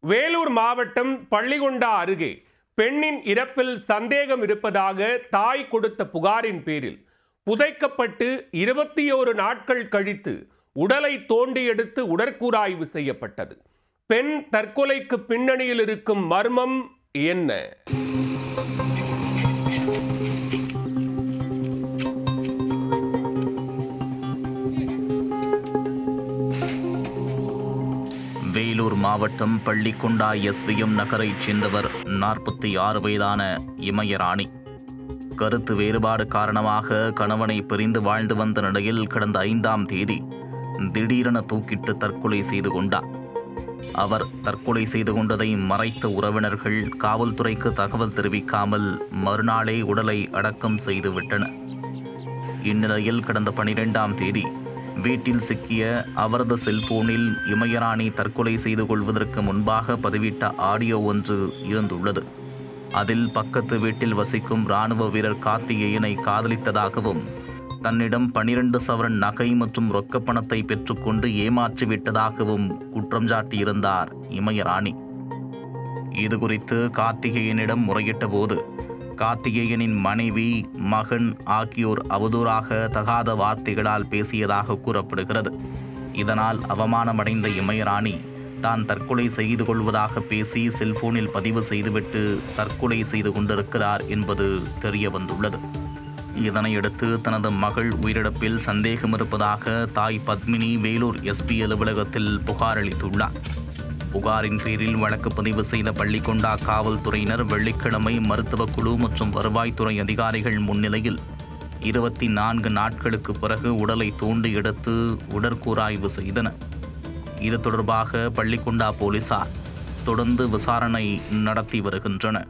வேலூர் மாவட்டம் பள்ளிகொண்டா அருகே பெண்ணின் இறப்பில் சந்தேகம் இருப்பதாக தாய் கொடுத்த புகாரின் பேரில் புதைக்கப்பட்டு 21 நாட்கள் கழித்து உடலை தோண்டி எடுத்து உடற்கூறாய்வு செய்யப்பட்டது. பெண் தற்கொலைக்கு பின்னணியில் இருக்கும் மர்மம் என்ன? வேலூர் மாவட்டம் பள்ளிகொண்டா எஸ்விஎம் நகரைச் சேர்ந்தவர் 46 வயதான இமயராணி. கருத்து வேறுபாடு காரணமாக கணவனை பிரிந்து வாழ்ந்து வந்த நிலையில் கடந்த 5ஆம் தேதி திடீரென தூக்கிட்டு தற்கொலை செய்து கொண்டார். அவர் தற்கொலை செய்து கொண்டதை மறைத்த உறவினர்கள் காவல்துறைக்கு தகவல் தெரிவிக்காமல் மறுநாளே உடலை அடக்கம் செய்துவிட்டனர். இந்நிலையில் கடந்த 12ஆம் தேதி வீட்டில் சிக்கிய அவரது செல்போனில் இமயராணி தற்கொலை செய்து கொள்வதற்கு முன்பாக பதிவிட்ட ஆடியோ ஒன்று இருந்துள்ளது. அதில் பக்கத்து வீட்டில் வசிக்கும் இராணுவ வீரர் கார்த்திகேயனை காதலித்ததாகவும் தன்னிடம் 12 சவரன் நகை மற்றும் ரொக்க பணத்தை பெற்றுக்கொண்டு ஏமாற்றிவிட்டதாகவும் குற்றம் சாட்டியிருந்தார் இமயராணி. இதுகுறித்து கார்த்திகேயனிடம் முறையிட்ட போது கார்த்திகேயனின் மனைவி, மகன் ஆகியோர் அவதூறாக தகாத வார்த்தைகளால் பேசியதாக கூறப்படுகிறது. இதனால் அவமானமடைந்த இமயராணி தான் தற்கொலை செய்து கொள்வதாக பேசி செல்போனில் பதிவு செய்துவிட்டு தற்கொலை செய்து கொண்டிருக்கிறார் என்பது தெரிய வந்துள்ளது. இதனையடுத்து தனது மகள் உயிரிழப்பில் சந்தேகம் இருப்பதாக தாய் பத்மினி வேலூர் எஸ்பி அலுவலகத்தில் புகார் அளித்துள்ளார். புகாரின் பேரில் வழக்கு பதிவு செய்த பள்ளிகொண்டா காவல்துறையினர் வெள்ளிக்கிழமை மருத்துவக் குழு மற்றும் வருவாய்த்துறை அதிகாரிகள் முன்னிலையில் 24 நாட்களுக்கு பிறகு உடலை தோண்டி எடுத்து உடற்கூறாய்வு செய்தனர். இது தொடர்பாக பள்ளிகொண்டா போலீசார் தொடர்ந்து விசாரணை நடத்தி வருகின்றனர்.